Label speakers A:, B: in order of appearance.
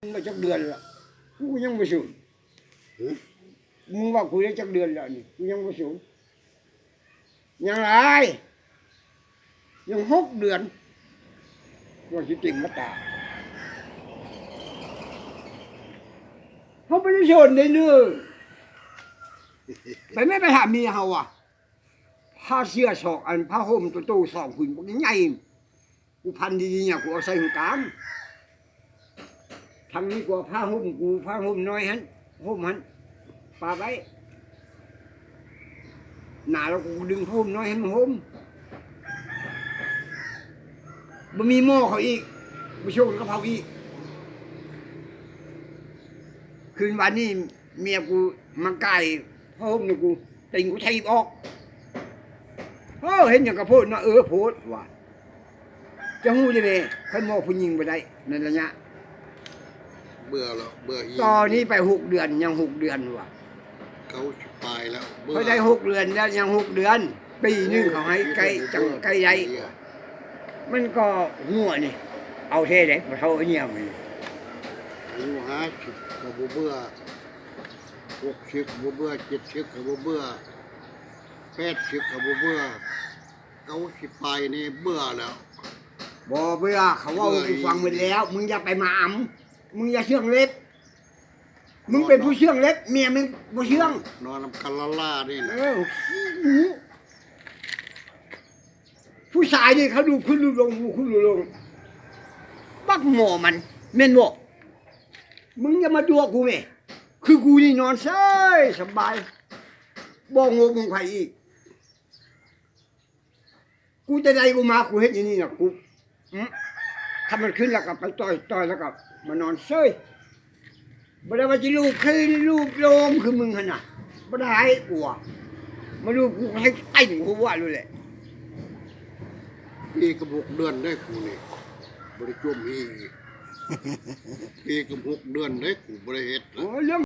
A: มาจักเดือนละกูยังไม่สูญมึงว่ากูได้จักเดือนแล้วนี่กูยังไม่สูญยังไรยัง6 เดือนว่าสิติ่งมาตาเขาไม่ได้ชนได้เนื้อไปไม่ไปหาเมียเขาอ่ะผ้าเสื้อศอกอันผ้าห่มตัวโตสองหุ่นพวกนี้ไงกูพันดีๆเนี่ยกูเอาใส่หัวกลางทางนี้กูผ้าห่มกูผ้าห่มน้อยฮันห่มฮันปาไว้หนาแล้วกูดึงผ้าห่มน้อยฮันห่มบ่มีหม้อเขาอีกบ่โชว์กระเพราอีกคืนวันนี้เมียกูมาไก่ผ้าห่มนี่กูติงกูถีบออกเห็นอย่างกระโพดนะโพดว่ะจะหู้ได้ไหมใครมองผู้หญิงไปได้ในระยะ
B: เบื่อแล้วเบื่ออีก
A: ตอนนี้ไป6 เดือนยัง6 เดือนว่ะ
B: เขาตายแล้ว
A: เขาได้6 เดือนแล้วยัง6 เดือนปีนึงเขาให้ไก่จังไก่ใหญ่มันก็หัวนี่เอาเท่เลยมาเท่าเงี้ยมัน
B: อายุ50เขาบ่เบื่อ60บ่เบื่อ70เขาบ่เบื่อ80เขาบ่เบื่อ90ไปนี่เบื่อแล้ว
A: บ่เบื่อเขาว่ากูฟังหมดแล้วมึงอย่าไปมามึงอย่าเชื่องเล็บมึงเป็นผู้เชื่องเล็บเมียมึงบ่เชื่อง
B: นอนนำกันล่านี่นะ
A: ผู้ชายนี่เขาดูขึ้นดูลงบักหมอมันแม่นบ่มึงอย่ามาดัวกูแม่คือกูนี่นอนสบายบ่งงไผอีกกูจะได้กูมากูเฮ็ดอย่างนี้น่ะกูถ้ามันขึ้นแล้วก็ไปต่อยแล้วก็มานอนเซ้ยบ่ได้ว่าสิลูกขึ้นลูกลงคือมึงหั่นน่ะบ่ได้กูมาลูกกูให้ไอ้กูว่ารู้แหละ
B: ปีกับ6 เดือนได้กูนี่บ่ได้จมอีกปีกับ6 เดือนได้กูบ่ได้เฮ็ด
A: โอ้เรื่อง